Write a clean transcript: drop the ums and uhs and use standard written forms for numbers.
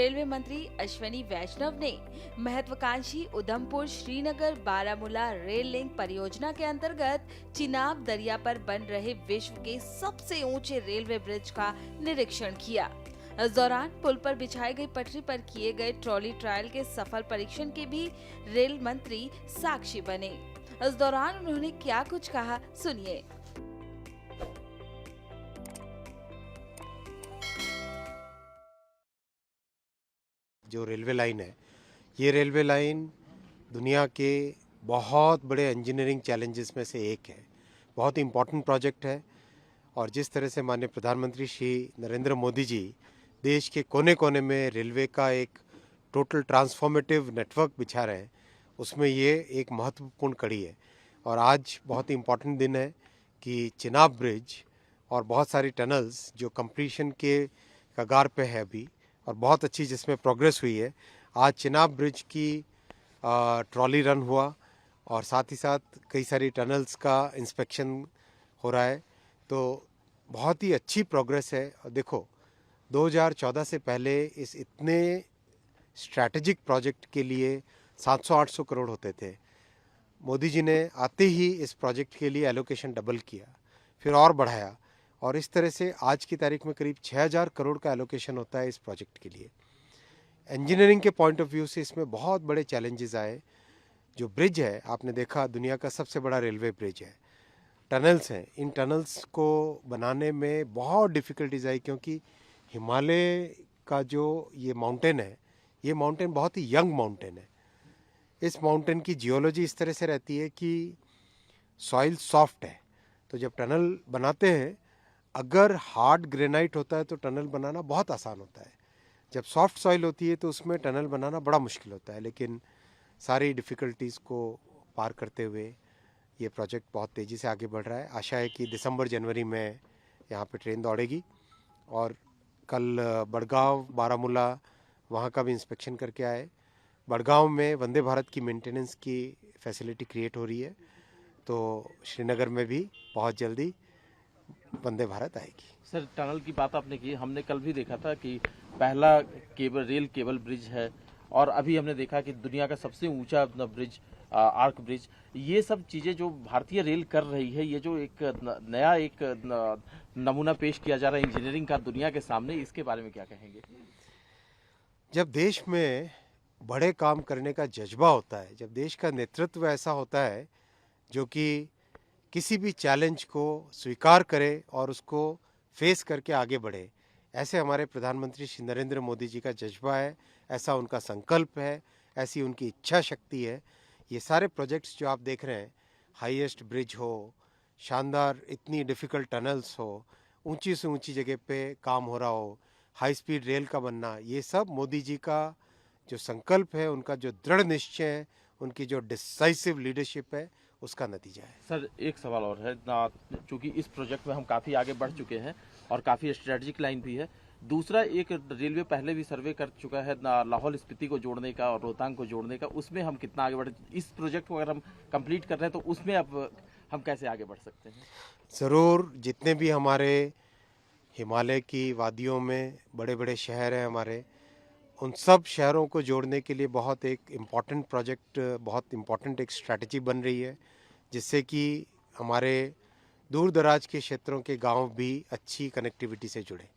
Railway मंत्री अश्विनी वैष्णव ने महत्वाकांक्षी उधमपुर श्रीनगर बारामूला रेल लिंक परियोजना के अंतर्गत चिनाब दरिया पर बन रहे विश्व के सबसे ऊंचे रेलवे ब्रिज का निरीक्षण किया। इस दौरान पुल पर बिछाई गई पटरी पर किए गए ट्रॉली ट्रायल के सफल परीक्षण के भी रेल मंत्री साक्षी बने। इस दौरान उन्होंने क्या कुछ कहा, सुनिए। जो रेलवे लाइन है, ये रेलवे लाइन दुनिया के बहुत बड़े इंजीनियरिंग चैलेंजेस में से एक है। बहुत इम्पोर्टेंट प्रोजेक्ट है और जिस तरह से माननीय प्रधानमंत्री श्री नरेंद्र मोदी जी देश के कोने कोने में रेलवे का एक टोटल ट्रांसफॉर्मेटिव नेटवर्क बिछा रहे हैं, उसमें ये एक महत्वपूर्ण कड़ी है। और आज बहुत इम्पोर्टेंट दिन है कि चिनाब ब्रिज और बहुत सारी टनल्स जो कंप्लीशन के कगार पे है अभी और बहुत अच्छी जिसमें प्रोग्रेस हुई है। आज चिनाब ब्रिज की ट्रॉली रन हुआ और साथ ही साथ कई सारी टनल्स का इंस्पेक्शन हो रहा है, तो बहुत ही अच्छी प्रोग्रेस है। और देखो 2014 से पहले इस इतने स्ट्रैटेजिक प्रोजेक्ट के लिए 700-800 करोड़ होते थे। मोदी जी ने आते ही इस प्रोजेक्ट के लिए एलोकेशन डबल किया, फिर और बढ़ाया और इस तरह से आज की तारीख में करीब 6000 करोड़ का एलोकेशन होता है इस प्रोजेक्ट के लिए। इंजीनियरिंग के पॉइंट ऑफ व्यू से इसमें बहुत बड़े चैलेंजेस आए। जो ब्रिज है आपने देखा दुनिया का सबसे बड़ा रेलवे ब्रिज है। टनल्स हैं, इन टनल्स को बनाने में बहुत डिफ़िकल्टीज आई क्योंकि हिमालय का जो ये माउंटेन है, ये माउंटेन बहुत ही यंग माउंटेन है। इस माउंटेन की जियोलॉजी इस तरह से रहती है कि सॉइल सॉफ्ट है, तो जब टनल बनाते हैं अगर हार्ड ग्रेनाइट होता है तो टनल बनाना बहुत आसान होता है। जब सॉफ्ट सॉइल होती है तो उसमें टनल बनाना बड़ा मुश्किल होता है। लेकिन सारी डिफ़िकल्टीज़ को पार करते हुए ये प्रोजेक्ट बहुत तेज़ी से आगे बढ़ रहा है। आशा है कि दिसंबर जनवरी में यहाँ पे ट्रेन दौड़ेगी और कल बड़गांव बारामूला वहाँ का भी इंस्पेक्शन करके आए। बड़गांव में वंदे भारत की मेंटेनेंस की फैसिलिटी क्रिएट हो रही है, तो श्रीनगर में भी बहुत जल्दी वंदे भारत आएगी। सर, टनल की बात आपने की, हमने कल भी देखा था कि पहला रेल केबल ब्रिज है और अभी हमने देखा कि दुनिया का सबसे ऊंचा ब्रिज आर्क ब्रिज। ये सब चीजें जो भारतीय रेल कर रही है, ये जो एक नया नमूना पेश किया जा रहा है इंजीनियरिंग का दुनिया के सामने, इसके बारे में क्या कहेंगे? जब देश में बड़े काम करने का जज्बा होता है, जब देश का नेतृत्व ऐसा होता है जो कि किसी भी चैलेंज को स्वीकार करे और उसको फेस करके आगे बढ़े, ऐसे हमारे प्रधानमंत्री श्री नरेंद्र मोदी जी का जज्बा है, ऐसा उनका संकल्प है, ऐसी उनकी इच्छा शक्ति है। ये सारे प्रोजेक्ट्स जो आप देख रहे हैं, हाईएस्ट ब्रिज हो, शानदार इतनी डिफ़िकल्ट टनल्स हो, ऊंची से ऊंची जगह पे काम हो रहा हो, हाई स्पीड रेल का बनना, ये सब मोदी जी का जो संकल्प है, उनका जो दृढ़ निश्चय है, उनकी जो डिसाइसिव लीडरशिप है, उसका नतीजा है। सर, एक सवाल और है ना, चूंकि इस प्रोजेक्ट में हम काफ़ी आगे बढ़ चुके हैं और काफ़ी स्ट्रेटजिक लाइन भी है। दूसरा, एक रेलवे पहले भी सर्वे कर चुका है ना, लाहौल स्पीति को जोड़ने का और रोहतांग को जोड़ने का, उसमें हम कितना आगे बढ़े? इस प्रोजेक्ट को अगर हम कंप्लीट कर रहे हैं तो उसमें अब हम कैसे आगे बढ़ सकते हैं? ज़रूर, जितने भी हमारे हिमालय की वादियों में बड़े बड़े शहर हैं हमारे, उन सब शहरों को जोड़ने के लिए बहुत एक इम्पॉर्टेंट प्रोजेक्ट, बहुत इम्पॉर्टेंट एक स्ट्रैटेजी बन रही है, जिससे कि हमारे दूर दराज के क्षेत्रों के गांव भी अच्छी कनेक्टिविटी से जुड़े।